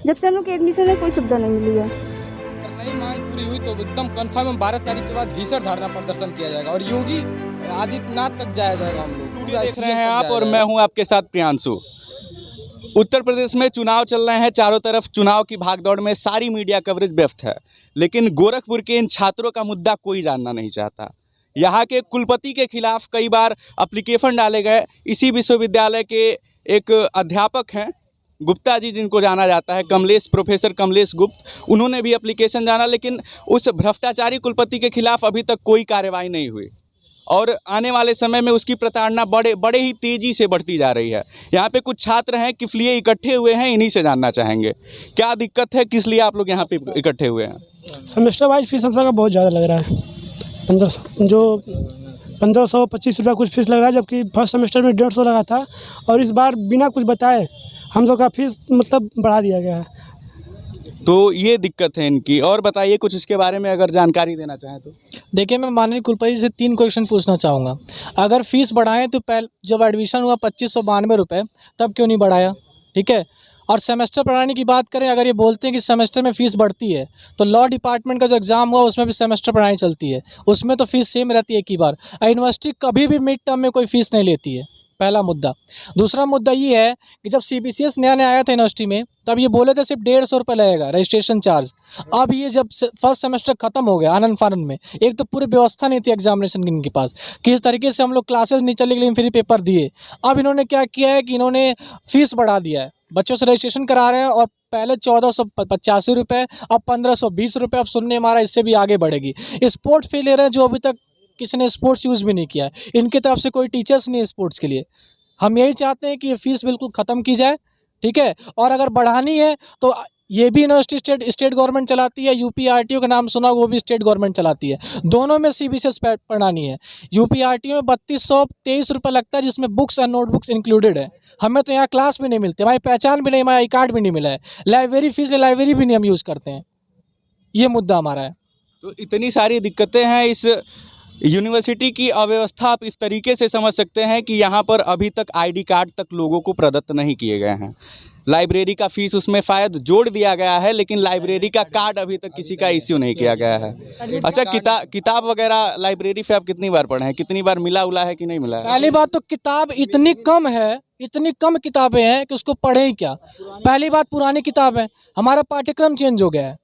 जब से हम लोग के एडमिशन में कोई सुविधा नहीं मिली है। अगर नई मांग पूरी हुई तो एकदम कंफर्म हम 12 तारीख के बाद भीषण धरना प्रदर्शन किया जाएगा और योगी आदित्यनाथ तक जाया जाएगा। हम लोग वीडियो देख रहे हैं आप और मैं हूं आपके साथ प्रियांशु। उत्तर प्रदेश में चुनाव चल रहे हैं, चारों तरफ चुनाव की भागदौड़ में सारी मीडिया कवरेज व्यस्त है, लेकिन गोरखपुर के इन छात्रों का मुद्दा कोई जानना नहीं चाहता। यहाँ के कुलपति के खिलाफ कई बार एप्लीकेशन डाले गए। इसी विश्वविद्यालय के एक अध्यापक हैं गुप्ता जी, जिनको जाना जाता है प्रोफेसर कमलेश गुप्त, उन्होंने भी एप्लीकेशन जाना, लेकिन उस भ्रष्टाचारी कुलपति के खिलाफ अभी तक कोई कार्रवाई नहीं हुई और आने वाले समय में उसकी प्रताड़ना बड़े ही तेज़ी से बढ़ती जा रही है। यहाँ पे कुछ छात्र हैं, किस लिए इकट्ठे हुए हैं, इन्हीं से जानना चाहेंगे। क्या दिक्कत है, किस लिए आप लोग यहाँ पे इकट्ठे हुए हैं? सेमेस्टर वाइज फीस हम सबका बहुत ज़्यादा लग रहा है। 1525 रुपया कुछ फीस लग रहा है, जबकि फर्स्ट सेमेस्टर में 150 लगा था और इस बार बिना कुछ बताए हम सब का फीस मतलब बढ़ा दिया गया है। तो ये दिक्कत है इनकी। और बताइए कुछ इसके बारे में अगर जानकारी देना चाहें तो। देखिए, मैं माननीय कुलपति से 3 क्वेश्चन पूछना चाहूँगा। अगर फ़ीस बढ़ाएं तो जब एडमिशन हुआ 2592 रुपये, तब क्यों नहीं बढ़ाया? ठीक है। और सेमेस्टर बढ़ाने की बात करें, अगर ये बोलते हैं कि सेमेस्टर में फ़ीस बढ़ती है, तो लॉ डिपार्टमेंट का जो एग्ज़ाम हुआ उसमें भी सेमेस्टर पढ़ाई चलती है, उसमें तो फ़ीस सेम रहती है एक ही बार। यूनिवर्सिटी कभी भी मिड टर्म में कोई फ़ीस नहीं लेती है, पहला मुद्दा। दूसरा मुद्दा ये है कि जब CBCS नया आया था यूनिवर्सिटी में, तब ये बोले थे सिर्फ 150 रुपये लगेगा रजिस्ट्रेशन चार्ज। अब ये जब फर्स्ट सेमेस्टर ख़त्म हो गया आनंद फानंद में, एक तो पूरी व्यवस्था नहीं थी एग्जामिनेशन की इनके पास, किस तरीके से हम लोग क्लासेस नहीं चले, लेकिन फ्री पेपर दिए। अब इन्होंने क्या किया है कि इन्होंने फ़ीस बढ़ा दिया है, बच्चों से रजिस्ट्रेशन करा रहे हैं और पहले 1485 रुपये, अब 1520 रुपये। अब सुनने हमारा इससे भी आगे बढ़ेगी। स्पोर्ट्स फी ले रहे हैं जो अभी तक किसी ने स्पोर्ट्स यूज़ भी नहीं किया है, इनकी तरफ से कोई टीचर्स नहीं है स्पोर्ट्स के लिए। हम यही चाहते हैं कि ये फ़ीस बिल्कुल ख़त्म की जाए, ठीक है। और अगर बढ़ानी है तो ये भी यूनिवर्सिटी स्टेट गवर्नमेंट चलाती है, UPRTO का नाम सुना, वो भी स्टेट गवर्नमेंट चलाती है। दोनों में CBCS पढ़ानी है। UPRTO में 3223 रुपये लगता है, जिसमें बुक्स और नोटबुक्स इंक्लूडेड है। हमें तो यहाँ क्लास भी नहीं मिलती, हमारी पहचान भी नहीं, हमारा आई कार्ड भी नहीं मिला है। लाइब्रेरी फ़ीस है, लाइब्रेरी भी नहीं हम यूज़ करते हैं। ये मुद्दा हमारा है। तो इतनी सारी दिक्कतें हैं इस यूनिवर्सिटी की अव्यवस्था। आप इस तरीके से समझ सकते हैं कि यहाँ पर अभी तक ID कार्ड तक लोगों को प्रदत्त नहीं किए गए हैं। लाइब्रेरी का फ़ीस उसमें शायद जोड़ दिया गया है, लेकिन लाइब्रेरी का कार्ड अभी तक किसी का इश्यू नहीं किया गया है। अच्छा, किताब वगैरह लाइब्रेरी से आप कितनी बार पढ़े हैं, कितनी बार मिला है कि नहीं मिला है? पहली बात तो किताब इतनी कम है, इतनी कम किताबें हैं कि उसको पढ़ें ही क्या। पहली बात, पुरानी किताब है, हमारा पाठ्यक्रम चेंज हो गया है,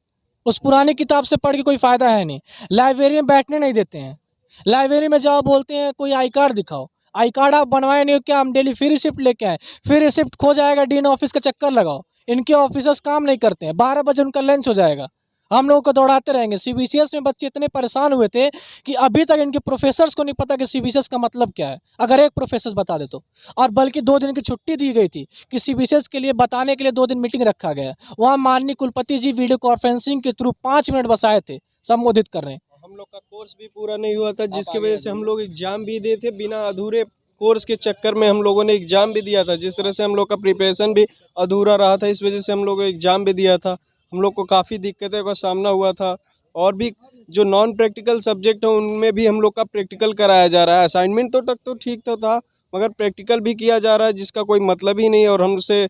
उस पुरानी किताब से पढ़ के कोई फ़ायदा है नहीं। लाइब्रेरी में बैठने नहीं देते हैं, लाइब्रेरी में जाओ बोलते हैं कोई आई कार्ड दिखाओ, आई कार्ड आप बनवाए नहीं हो क्या? हम डेली फ्री रिसिप्ट लेके आए, फिर रिसिप्ट खो जाएगा, डीन ऑफिस का चक्कर लगाओ। इनके ऑफिसर्स काम नहीं करते हैं, 12 बजे उनका लंच हो जाएगा, हम लोगों को दौड़ाते रहेंगे। CBCS में बच्चे इतने परेशान हुए थे कि अभी तक इनके प्रोफेसर्स को नहीं पता कि CBCS का मतलब क्या है, अगर एक प्रोफेसर बता दे तो। और बल्कि 2 दिन की छुट्टी दी गई थी कि CBCS के लिए बताने के लिए 2 दिन मीटिंग रखा गया। वहाँ माननीय कुलपति जी वीडियो कॉन्फ्रेंसिंग के थ्रू 5 मिनट बसाए थे, संबोधित कर रहे हैं। हम लोग का कोर्स भी पूरा नहीं हुआ था, जिसकी वजह से हम लोग एग्ज़ाम भी दिए थे। बिना अधूरे कोर्स के चक्कर में हम लोगों ने एग्ज़ाम भी दिया था, जिस तरह से हम लोग का प्रिपरेशन भी अधूरा रहा था, इस वजह से हम लोग एग्ज़ाम भी दिया था। हम लोग को काफ़ी दिक्कतों का सामना हुआ था। और भी जो नॉन प्रैक्टिकल सब्जेक्ट है उनमें भी हम लोग का प्रैक्टिकल कराया जा रहा है। असाइनमेंट तो ठीक था, मगर प्रैक्टिकल भी किया जा रहा है, जिसका कोई मतलब ही नहीं। और हमसे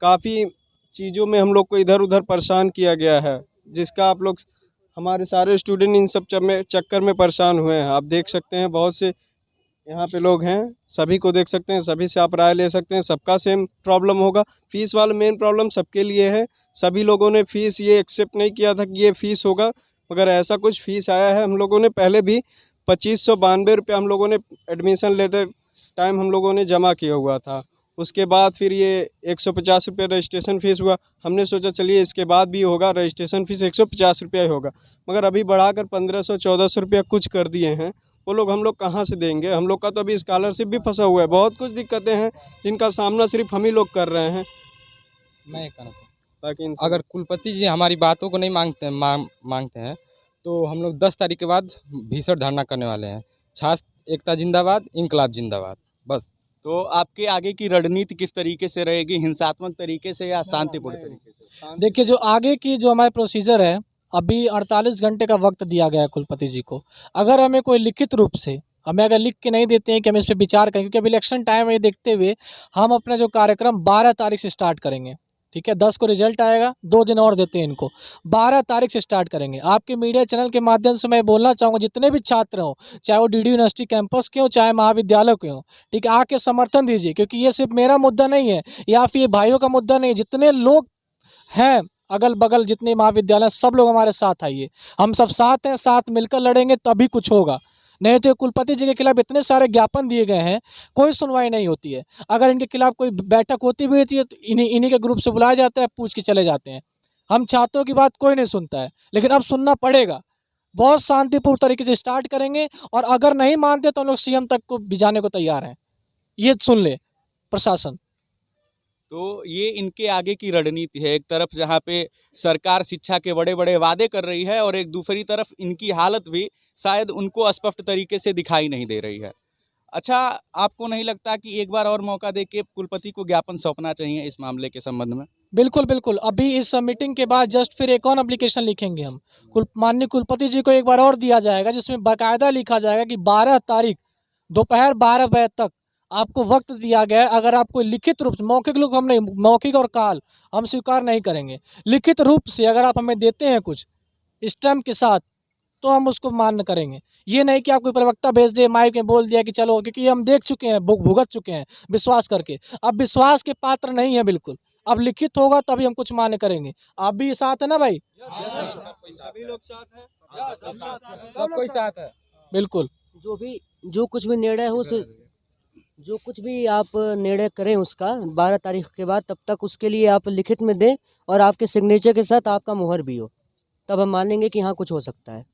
काफ़ी चीज़ों में हम लोग को इधर उधर परेशान किया गया है, जिसका आप लोग, हमारे सारे स्टूडेंट इन सब चक्कर में परेशान हुए हैं। आप देख सकते हैं, बहुत से यहाँ पे लोग हैं, सभी को देख सकते हैं, सभी से आप राय ले सकते हैं, सबका सेम प्रॉब्लम होगा। फ़ीस वाला मेन प्रॉब्लम सबके लिए है। सभी लोगों ने फ़ीस ये एक्सेप्ट नहीं किया था कि ये फ़ीस होगा, मगर ऐसा कुछ फ़ीस आया है। हम लोगों ने पहले भी 2592 रुपये हम लोगों ने एडमिशन लेते टाइम हम लोगों ने जमा किया हुआ था। उसके बाद फिर ये 150 रुपये रजिस्ट्रेशन फ़ीस हुआ। हमने सोचा चलिए इसके बाद भी होगा, रजिस्ट्रेशन फ़ीस 150 रुपया ही होगा, मगर अभी बढ़ाकर 1500-1400 रुपया कुछ कर दिए हैं। वो लोग हम लोग कहाँ से देंगे? हम लोग का तो अभी स्कॉलरशिप भी फंसा हुआ है। बहुत कुछ दिक्कतें हैं जिनका सामना सिर्फ हम ही लोग कर रहे हैं। मैं ये कहना चाहता बाकी हूँ, अगर कुलपति जी हमारी बातों को नहीं मांगते हैं तो हम लोग 10 तारीख के बाद भीषण धरना करने वाले हैं। छात्र एकता जिंदाबाद, इंकलाब जिंदाबाद। बस। तो आपके आगे की रणनीति किस तरीके से रहेगी, हिंसात्मक तरीके से या शांतिपूर्ण तरीके से? देखिए, जो आगे की जो हमारे प्रोसीजर है, अभी 48 घंटे का वक्त दिया गया है कुलपति जी को। अगर हमें कोई लिखित रूप से हमें अगर लिख के नहीं देते हैं कि हम इस पर विचार करें, क्योंकि अभी इलेक्शन टाइम है, देखते हुए हम अपना जो कार्यक्रम 12 तारीख से स्टार्ट करेंगे, ठीक है, 10 को रिजल्ट आएगा, 2 दिन और देते हैं इनको, 12 तारीख से स्टार्ट करेंगे। आपके मीडिया चैनल के माध्यम से मैं बोलना चाहूँगा, जितने भी छात्र हों, चाहे वो डीडी यूनिवर्सिटी कैंपस के हों, चाहे महाविद्यालय के हों, ठीक है, आके समर्थन दीजिए, क्योंकि ये सिर्फ मेरा मुद्दा नहीं है या फिर ये भाइयों का मुद्दा नहीं है। जितने लोग हैं अगल बगल, जितने महाविद्यालय, सब लोग हमारे साथ आइए, हम सब साथ हैं, साथ मिलकर लड़ेंगे तभी कुछ होगा। नहीं तो कुलपति जी के खिलाफ इतने सारे ज्ञापन दिए गए हैं, कोई सुनवाई नहीं होती है। अगर इनके खिलाफ कोई बैठक होती भी होती है तो इन्हीं के ग्रुप से बुलाया जाता है, पूछ के चले जाते हैं। हम छात्रों की बात कोई नहीं सुनता है, लेकिन अब सुनना पड़ेगा। बहुत शांतिपूर्ण तरीके से स्टार्ट करेंगे, और अगर नहीं मानते तो हम लोग सीएम तक को भी जाने को तैयार हैं। ये सुन ले प्रशासन। तो ये इनके आगे की रणनीति है। एक तरफ जहाँ पे सरकार शिक्षा के बड़े बड़े वादे कर रही है, और एक दूसरी तरफ इनकी हालत भी शायद उनको स्पष्ट तरीके से दिखाई नहीं दे रही है। अच्छा, आपको नहीं लगता कि एक बार और मौका देके कुलपति को ज्ञापन सौंपना चाहिए इस मामले के संबंध में? बिल्कुल बिल्कुल, अभी इस मीटिंग के बाद जस्ट फिर एक और एप्लीकेशन लिखेंगे हम, माननीय कुलपति जी को एक बार और दिया जाएगा, जिसमें बाकायदा लिखा जाएगा कि 12 तारीख दोपहर 12 बजे तक आपको वक्त दिया गया है। अगर आप कोई लिखित रूप से, मौखिक रूप हम नहीं, मौखिक और काल हम स्वीकार नहीं करेंगे, लिखित रूप से अगर आप हमें देते हैं कुछ स्टैम्प के साथ, तो हम उसको मान्य करेंगे। ये नहीं कि आप कोई प्रवक्ता भेज दे, माइक में बोल दिया कि चलो, क्योंकि हम देख चुके हैं, भुगत चुके हैं विश्वास करके। अब विश्वास के पात्र नहीं है बिल्कुल, अब लिखित होगा तभी हम कुछ मान्य करेंगे। आप भी साथ है ना भाई? सभी लोग साथ हैं, सब कोई साथ है। बिल्कुल। जो कुछ भी निर्णय हो, जो कुछ भी आप निर्णय करें उसका 12 तारीख के बाद, तब तक उसके लिए आप लिखित में दें, और आपके सिग्नेचर के साथ आपका मुहर भी हो, तब हम मानेंगे कि हाँ कुछ हो सकता है,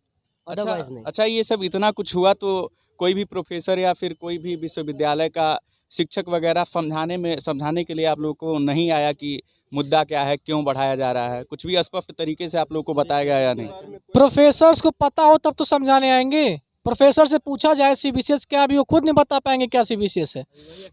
अदरवाइज नहीं। अच्छा, ये सब इतना कुछ हुआ तो कोई भी प्रोफेसर या फिर कोई भी विश्वविद्यालय का शिक्षक वगैरह समझाने के लिए आप लोगों को नहीं आया कि मुद्दा क्या है, क्यों बढ़ाया जा रहा है? कुछ भी स्पष्ट तरीके से आप लोगों को बताया गया या नहीं? प्रोफेसर्स को पता हो तब तो समझाने आएंगे। प्रोफेसर से पूछा जाए सीबीसीएस क्या, भी वो खुद नहीं बता पाएंगे क्या सीबीसीएस है,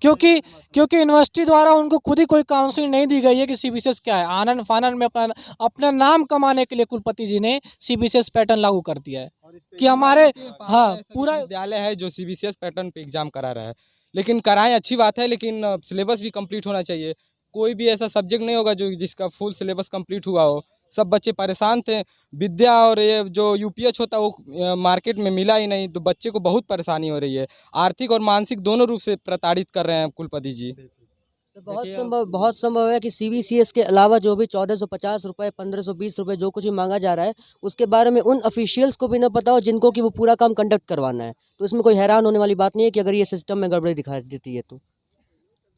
क्योंकि यूनिवर्सिटी द्वारा उनको खुद ही कोई काउंसलिंग नहीं दी गई है कि सीबीसीएस क्या है। आनंद फानन में अपना नाम कमाने के लिए कुलपति जी ने सीबीसीएस पैटर्न लागू कर दिया है कि हमारे पूरा विद्यालय है जो सीबीसीएस पैटर्न पे एग्जाम करा रहा है। लेकिन कराएं, अच्छी बात है, लेकिन सिलेबस भी कंप्लीट होना चाहिए। कोई भी ऐसा सब्जेक्ट नहीं होगा जो जिसका फुल सिलेबस कंप्लीट हुआ हो। सब बच्चे परेशान थे, विद्या और ये जो यूपीएच होता है वो मार्केट में मिला ही नहीं, तो बच्चे को बहुत परेशानी हो रही है। आर्थिक और मानसिक दोनों रूप से प्रताड़ित कर रहे हैं कुलपति जी। तो बहुत संभव है कि सीबीसीएस के अलावा जो भी 1450 रुपये, 1520 रुपये जो कुछ भी मांगा जा रहा है, उसके बारे में उन ऑफिशियल्स को भी न पता हो जिनको कि वो पूरा काम कंडक्ट करवाना है। तो इसमें कोई हैरान होने वाली बात नहीं है कि अगर ये सिस्टम में गड़बड़ी दिखा देती है तो।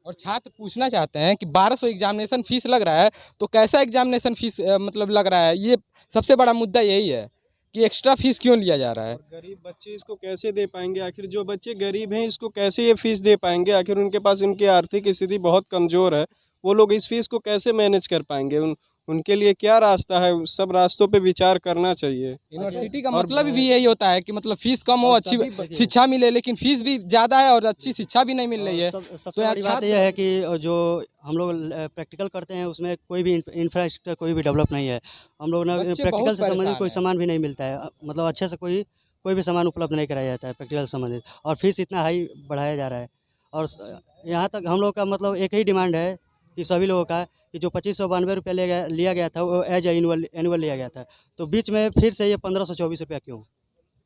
और छात्र पूछना चाहते हैं कि 1200 एग्जामिनेशन फीस लग रहा है, तो कैसा एग्जामिनेशन फीस मतलब लग रहा है? ये सबसे बड़ा मुद्दा यही है कि एक्स्ट्रा फीस क्यों लिया जा रहा है। गरीब बच्चे इसको कैसे दे पाएंगे? आखिर जो बच्चे गरीब हैं इसको कैसे ये फीस दे पाएंगे? आखिर उनके पास, उनकी आर्थिक स्थिति बहुत कमज़ोर है, वो लोग इस फीस को कैसे मैनेज कर पाएंगे? उनके लिए क्या रास्ता है? उस सब रास्तों पे विचार करना चाहिए। यूनिवर्सिटी का मतलब भी यही होता है कि मतलब फीस कम हो, अच्छी शिक्षा मिले, लेकिन फीस भी ज़्यादा है और अच्छी शिक्षा भी नहीं मिल रही है। सबसे बड़ी बात यह है कि जो हम लोग प्रैक्टिकल करते हैं उसमें कोई भी इंफ्रास्ट्रक्चर कोई भी डेवलप नहीं है। हम लोग ना प्रैक्टिकल से संबंधित कोई सामान भी नहीं मिलता है, मतलब अच्छे से कोई भी सामान उपलब्ध नहीं कराया जाता है प्रैक्टिकल संबंधित, और फीस इतना हाई बढ़ाया जा रहा है। और यहाँ तक हम लोग का मतलब एक ही डिमांड है कि सभी लोगों का कि जो 2592 रुपये लिया गया था वो एज एनुअल लिया गया था, तो बीच में फिर से ये 1524 रुपया क्यों?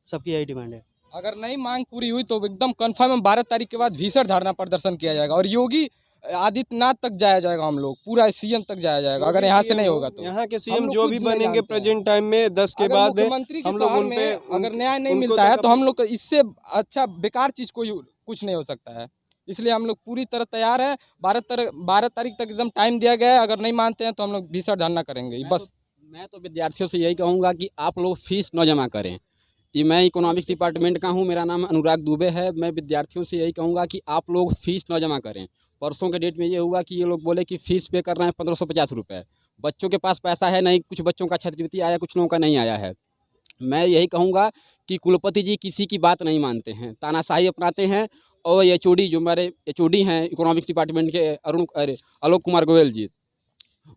सबकी यही डिमांड है। अगर नहीं मांग पूरी हुई तो एकदम कन्फर्म 12 तारीख के बाद भीषण धरना प्रदर्शन किया जाएगा, और योगी आदित्यनाथ तक जाया जाएगा, हम लोग पूरा सीएम तक जाया जाएगा। अगर यहाँ से नहीं होगा तो यहाँ के सीएम जो भी बनेंगे प्रेजेंट टाइम में 10 के बाद मुख्यमंत्री के हम लोग शहर में अगर न्याय नहीं मिलता है तो हम लोग इससे अच्छा बेकार चीज कोई कुछ नहीं हो सकता है। इसलिए हम लोग पूरी तरह तैयार है। 12 तारीख तक एकदम टाइम दिया गया है। अगर नहीं मानते हैं तो हम लोग भीषण धरना करेंगे। बस मैं तो विद्यार्थियों से यही कहूँगा कि आप लोग फीस न जमा करें। कि मैं इकोनॉमिक्स डिपार्टमेंट का हूँ, मेरा नाम अनुराग दुबे है। मैं विद्यार्थियों से यही कहूँगा कि आप लोग फीस न जमा करें। परसों के डेट में ये हुआ कि ये लोग बोले कि फ़ीस पे कर रहे हैं 1550 रुपये। बच्चों के पास पैसा है नहीं, कुछ बच्चों का छात्रवृत्ति आया, कुछ लोगों का नहीं आया है। मैं यही कहूँगा कि कुलपति जी किसी की बात नहीं मानते हैं, तानाशाही अपनाते हैं। और एचओडी जो हमारे एचओडी हैं इकोनॉमिक्स डिपार्टमेंट के आलोक कुमार गोयल जी,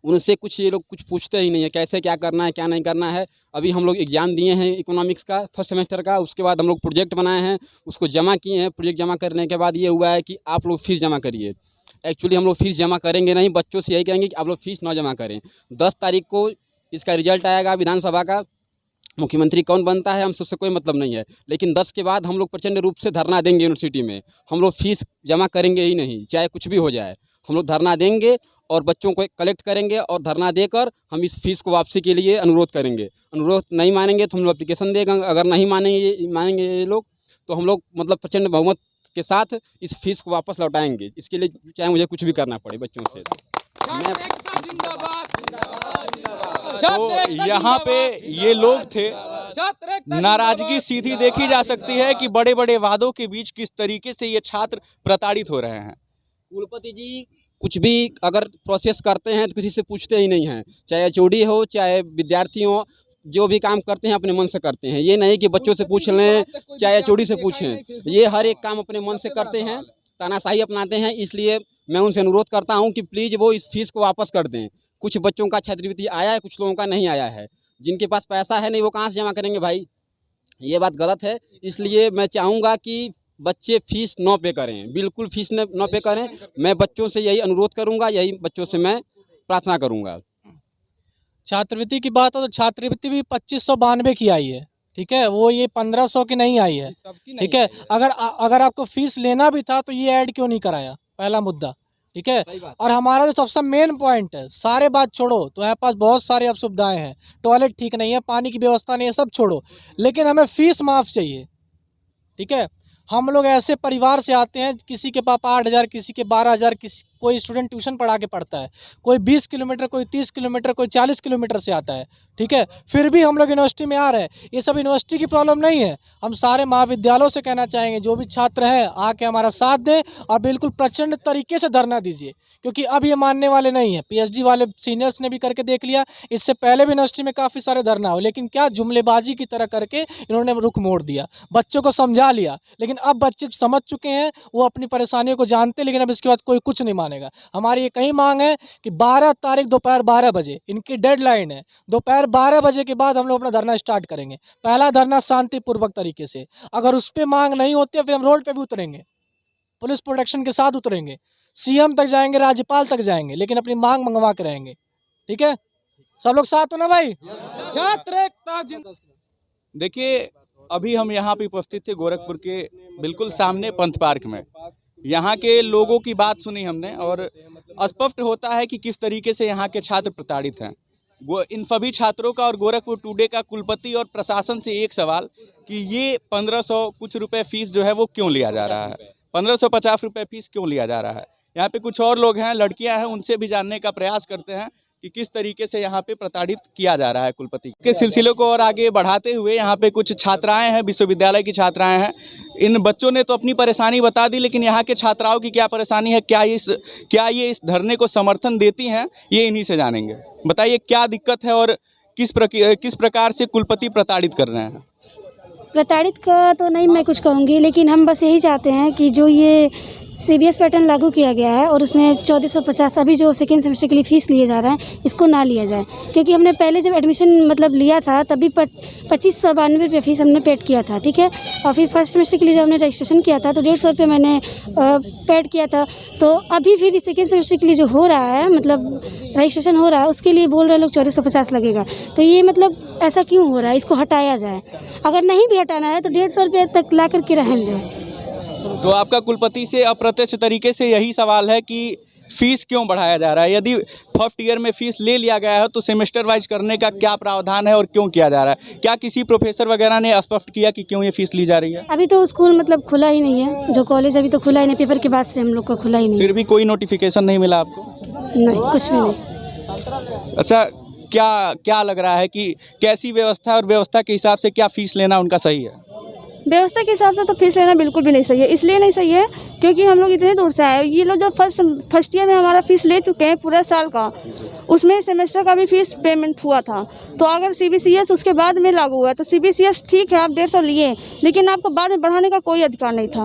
उनसे कुछ ये लोग कुछ पूछते ही नहीं है, कैसे क्या करना है क्या नहीं करना है। अभी हम लोग एग्ज़ाम दिए हैं इकोनॉमिक्स का फर्स्ट सेमेस्टर का, उसके बाद हम लोग प्रोजेक्ट बनाए हैं, उसको जमा किए हैं। प्रोजेक्ट जमा करने के बाद ये हुआ है कि आप लोग फीस जमा करिए। एक्चुअली हम लोग फीस जमा करेंगे नहीं, बच्चों से यही कहेंगे कि आप लोग फीस ना जमा करें। 10 तारीख को इसका रिजल्ट आएगा विधानसभा का, मुख्यमंत्री कौन बनता है हमसे कोई मतलब नहीं है, लेकिन 10 के बाद हम लोग प्रचंड रूप से धरना देंगे यूनिवर्सिटी में। हम लोग फीस जमा करेंगे ही नहीं, चाहे कुछ भी हो जाए। हम लोग धरना देंगे और बच्चों को कलेक्ट करेंगे और धरना देकर हम इस फीस को वापसी के लिए अनुरोध करेंगे। अनुरोध नहीं मानेंगे तो हम लोग एप्लीकेशन देंगे, अगर नहीं मानेंगे ये लोग तो हम लोग मतलब प्रचंड बहुमत के साथ इस फीस को वापस लौटाएंगे। इसके लिए चाहे मुझे कुछ भी करना पड़े बच्चों से। तो यहाँ पे ये लोग थे, नाराजगी सीधी देखी जा सकती है कि बड़े बड़े वादों के बीच किस तरीके से ये छात्र प्रताड़ित हो रहे हैं। कुलपति जी कुछ भी अगर प्रोसेस करते हैं तो किसी से पूछते ही नहीं हैं, चाहे एचओडी हो चाहे विद्यार्थी हो, जो भी काम करते हैं अपने मन से करते हैं। ये नहीं कि बच्चों से पूछ लें चाहे एचओडी से पूछें, ये हर एक काम अपने मन से करते हैं, तानाशाही अपनाते हैं। इसलिए मैं उनसे अनुरोध करता हूं कि प्लीज़ वो इस फीस को वापस कर दें। कुछ बच्चों का छात्रवृत्ति आया है, कुछ लोगों का नहीं आया है। जिनके पास पैसा है नहीं वो कहाँ से जमा करेंगे भाई, ये बात गलत है। इसलिए मैं चाहूँगा कि बच्चे फीस न पे करें, बिल्कुल फीस न पे करें। मैं बच्चों से यही अनुरोध करूँगा, यही बच्चों से मैं प्रार्थना करूँगा। छात्रवृत्ति की बात हो तो छात्रवृत्ति भी 2592 की आई है, ठीक है, वो ये 1500 की नहीं आई है, ठीक है। अगर आपको फीस लेना भी था तो ये ऐड क्यों नहीं कराया, पहला मुद्दा, ठीक है। और हमारा जो सबसे मेन पॉइंट है, सारे बात छोड़ो, तो हमारे पास बहुत सारी अब सुविधाएं हैं, टॉयलेट ठीक नहीं है, पानी की व्यवस्था नहीं है, सब छोड़ो, लेकिन हमें फीस माफ़ चाहिए, ठीक है। हम लोग ऐसे परिवार से आते हैं, किसी के पापा 8,000, किसी के 12,000, कोई स्टूडेंट ट्यूशन पढ़ा के पढ़ता है, कोई 20 किलोमीटर, कोई 30 किलोमीटर, कोई 40 किलोमीटर से आता है, ठीक है। फिर भी हम लोग यूनिवर्सिटी में आ रहे हैं। ये सब यूनिवर्सिटी की प्रॉब्लम नहीं है। हम सारे महाविद्यालयों से कहना चाहेंगे, जो भी छात्र हैं आके हमारा साथ दें और बिल्कुल प्रचंड तरीके से धरना दीजिए, क्योंकि अब ये मानने वाले नहीं हैं। पीएचडी वाले सीनियर्स ने भी करके देख लिया, इससे पहले भी यूनिवर्सिटी में काफ़ी सारे धरना हो, लेकिन क्या जुमलेबाजी की तरह करके इन्होंने रुख मोड़ दिया, बच्चों को समझा लिया। लेकिन अब बच्चे समझ चुके हैं, वो अपनी परेशानियों को जानते, लेकिन अब इसके बाद कोई कुछ नहीं मानेगा। हमारी एक ही मांग है कि 12 तारीख दोपहर 12 बजे इनकी डेडलाइन है। दोपहर 12 बजे के बाद हम लोग अपना धरना स्टार्ट करेंगे। पहला धरना शांतिपूर्वक तरीके से, अगर उस पर मांग नहीं होती है फिर हम रोड पे भी उतरेंगे, पुलिस प्रोटेक्शन के साथ उतरेंगे, सीएम तक जाएंगे, राज्यपाल तक जाएंगे, लेकिन अपनी मांग मंगवा के रहेंगे, ठीक है। सब लोग साथ हो ना भाई। देखिए, अभी हम यहाँ पे उपस्थित थे गोरखपुर के बिल्कुल सामने पंथ पार्क में। यहाँ के लोगों की बात सुनी हमने और स्पष्ट होता है कि किस तरीके से यहाँ के छात्र प्रताड़ित हैं। इन सभी छात्रों का और गोरखपुर टुडे का कुलपति और प्रशासन से एक सवाल कि ये 1500 कुछ रुपए फीस जो है वो क्यों लिया जा रहा है, 1550 रुपये फीस क्यों लिया जा रहा है। यहाँ पे कुछ और लोग हैं, लड़कियां हैं, उनसे भी जानने का प्रयास करते हैं कि किस तरीके से यहाँ पे प्रताड़ित किया जा रहा है कुलपति के सिलसिले को। और आगे बढ़ाते हुए यहाँ पे कुछ छात्राएं हैं, विश्वविद्यालय की छात्राएं हैं। इन बच्चों ने तो अपनी परेशानी बता दी, लेकिन यहाँ के छात्राओं की क्या परेशानी है, क्या ये इस धरने को समर्थन देती हैं, ये इन्हीं से जानेंगे। बताइए क्या दिक्कत है और किस प्रकार से कुलपति प्रताड़ित कर रहे हैं। प्रताड़ित का तो नहीं मैं कुछ कहूँगी, लेकिन हम बस यही चाहते हैं कि जो ये सीबीएस पैटर्न लागू किया गया है और उसमें 1450 अभी जो सेकेंड सेमेस्टर के लिए फ़ीस लिए जा रहा है, इसको ना लिया जाए। क्योंकि हमने पहले जब एडमिशन मतलब लिया था तभी 2592 रुपये फ़ीस हमने पेड किया था, ठीक है। और फिर फर्स्ट सेमेस्टर के लिए जब हमने रजिस्ट्रेशन किया था तो 150 रुपये मैंने पेड किया था। तो अभी फिर सेकेंड सेमेस्टर के लिए जो हो रहा है, मतलब रजिस्ट्रेशन हो रहा है, उसके लिए बोल रहे लोग 1450 लगेगा। तो ये मतलब ऐसा क्यों हो रहा है, इसको हटाया जाए। अगर नहीं भी हटाना है तो 150 रुपये तक ला करके रहने दें। तो आपका कुलपति से अप्रत्यक्ष तरीके से यही सवाल है कि फीस क्यों बढ़ाया जा रहा है। यदि फर्स्ट ईयर में फीस ले लिया गया है तो सेमेस्टर वाइज करने का क्या प्रावधान है और क्यों किया जा रहा है। क्या किसी प्रोफेसर वगैरह ने स्पष्ट किया कि क्यों ये फीस ली जा रही है। अभी तो स्कूल मतलब खुला ही नहीं है, जो कॉलेज अभी तो खुला ही नहीं, पेपर के बाद से हम लोग का खुला ही नहीं। फिर भी कोई नोटिफिकेशन नहीं मिला आपको। नहीं, कुछ भी नहीं। अच्छा, क्या लग रहा है कि कैसी व्यवस्था और व्यवस्था के हिसाब से क्या फीस लेना उनका सही है। व्यवस्था के हिसाब से तो फीस लेना बिल्कुल भी नहीं सही है। इसलिए नहीं सही है क्योंकि हम लोग इतने दूर से आए। ये लोग जो फर्स्ट ईयर में हमारा फीस ले चुके हैं पूरा साल का, उसमें सेमेस्टर का भी फीस पेमेंट हुआ था। तो अगर सीबीसीएस उसके बाद में लागू हुआ तो सीबीसीएस ठीक है, आप 150 लिए, लेकिन आपको बाद में बढ़ाने का कोई अधिकार नहीं था।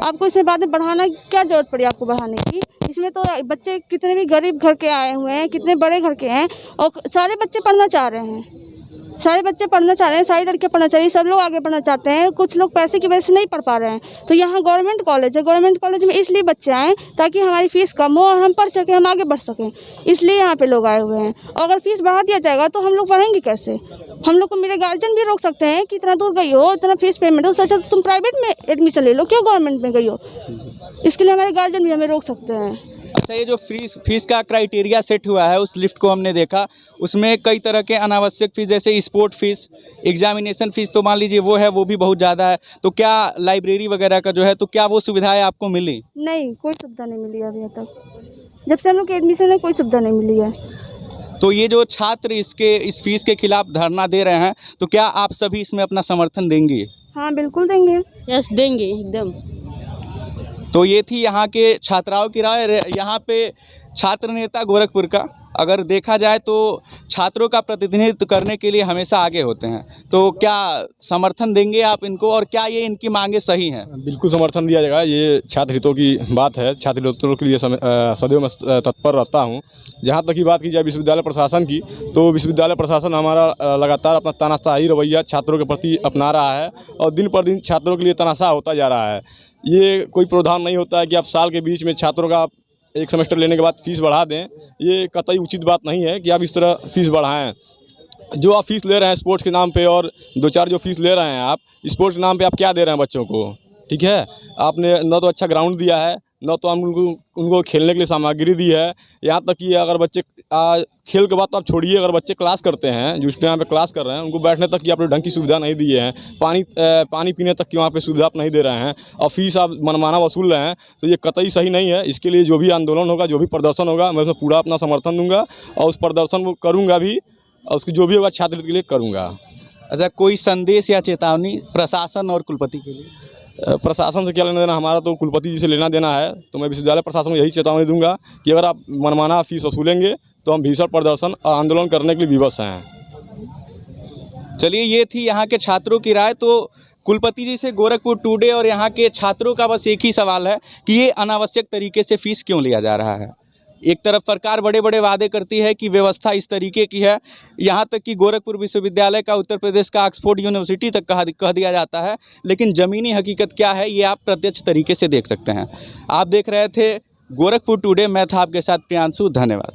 आपको इसे बाद में बढ़ाना क्या जरूरत पड़ी आपको बढ़ाने की। इसमें तो बच्चे कितने भी गरीब घर के आए हुए हैं, कितने बड़े घर के हैं, और सारे बच्चे पढ़ना चाह रहे हैं। सारे बच्चे पढ़ना चाह रहे हैं, सारी लड़कियाँ पढ़ना चाह रही हैं, सब लोग आगे बढ़ना चाहते हैं। कुछ लोग पैसे की वजह से नहीं पढ़ पा रहे हैं। तो यहाँ गवर्नमेंट कॉलेज है, गवर्नमेंट कॉलेज में इसलिए बच्चे आएँ ताकि हमारी फ़ीस कम हो और हम पढ़ सकें, हम आगे बढ़ सकें, इसलिए यहाँ पे लोग आए हुए हैं। और अगर फीस बढ़ा दिया जाएगा तो हम लोग पढ़ेंगे कैसे? हम लोग को मेरे गार्जियन भी रोक सकते हैं कि इतना दूर गई हो, इतना फीस पेमेंट हो, उससे अच्छा तुम प्राइवेट में एडमिशन ले लो, क्यों गवर्नमेंट में गई हो? इसके लिए हमारे गार्जियन भी हमें रोक सकते हैं। अच्छा, ये जो फीस का क्राइटेरिया सेट हुआ है, उस लिस्ट को हमने देखा, उसमें कई तरह के अनावश्यक फीस जैसे स्पोर्ट फीस, एग्जामिनेशन फीस तो मान लीजिए वो है, वो भी बहुत ज़्यादा है। तो क्या लाइब्रेरी वगैरह का जो है, तो क्या वो सुविधाएं आपको मिली? नहीं, कोई सुविधा नहीं मिली अभी तक। जब से हम लोग के एडमिशन है कोई सुविधा नहीं मिली है। तो ये जो छात्र इस फीस के खिलाफ धरना दे रहे हैं, तो क्या आप सभी इसमें अपना समर्थन देंगे? हाँ, बिल्कुल देंगे। यस, देंगे एकदम। तो ये थी यहाँ के छात्राओं की राय। यहाँ पे छात्र नेता गोरखपुर का अगर देखा जाए तो छात्रों का प्रतिनिधित्व करने के लिए हमेशा आगे होते हैं। तो क्या समर्थन देंगे आप इनको, और क्या ये इनकी मांगे सही हैं? बिल्कुल समर्थन दिया जाएगा। ये छात्र हितों की बात है, छात्र हितों के लिए सदैव मैं तत्पर रहता हूँ। जहाँ तक की बात की जाए विश्वविद्यालय प्रशासन की, तो विश्वविद्यालय प्रशासन हमारा लगातार अपना तानाशाही रवैया छात्रों के प्रति अपना रहा है और दिन पर दिन छात्रों के लिए तानाशाह होता जा रहा है। ये कोई प्रावधान नहीं होता है कि आप साल के बीच में छात्रों का एक सेमेस्टर लेने के बाद फ़ीस बढ़ा दें। ये कतई उचित बात नहीं है कि आप इस तरह फ़ीस बढ़ाएं। जो आप फ़ीस ले रहे हैं स्पोर्ट्स के नाम पे, और 2-4 जो फ़ीस ले रहे हैं आप स्पोर्ट्स के नाम पे, आप क्या दे रहे हैं बच्चों को? ठीक है, आपने न तो अच्छा ग्राउंड दिया है, न तो उनको खेलने के लिए सामग्री दी है। यहाँ तक कि अगर बच्चे खेल के बाद तो आप छोड़िए, अगर बच्चे क्लास करते हैं, जो टाइम पे क्लास कर रहे हैं, उनको बैठने तक की आपने ढंग की सुविधा नहीं दी है। पानी पीने तक की वहाँ पे सुविधा आप नहीं दे रहे हैं और फीस आप मनमाना वसूल रहे हैं। तो ये कतई सही नहीं है। इसके लिए जो भी आंदोलन होगा, जो भी प्रदर्शन होगा, मैं उसमें पूरा अपना समर्थन दूंगा और उस प्रदर्शन को करूँगा भी, और उसकी जो भी होगा छात्र के लिए करूँगा। अच्छा, कोई संदेश या चेतावनी प्रशासन और कुलपति के लिए? प्रशासन से क्या लेना देना, हमारा तो कुलपति जी से लेना देना है। तो मैं विश्वविद्यालय प्रशासन को यही चेतावनी दूंगा कि अगर आप मनमाना फीस वसूलेंगे तो हम भीषण प्रदर्शन और आंदोलन करने के लिए विवश हैं। चलिए, ये थी यहाँ के छात्रों की राय। तो कुलपति जी से गोरखपुर टुडे और यहाँ के छात्रों का बस एक ही सवाल है कि ये अनावश्यक तरीके से फीस क्यों लिया जा रहा है। एक तरफ सरकार बड़े बड़े वादे करती है कि व्यवस्था इस तरीके की है, यहाँ तक कि गोरखपुर विश्वविद्यालय का उत्तर प्रदेश का ऑक्सफोर्ड यूनिवर्सिटी तक कह दिया जाता है, लेकिन ज़मीनी हकीकत क्या है ये आप प्रत्यक्ष तरीके से देख सकते हैं। आप देख रहे थे गोरखपुर टुडे, मैं था आपके साथ प्रियांशु। धन्यवाद।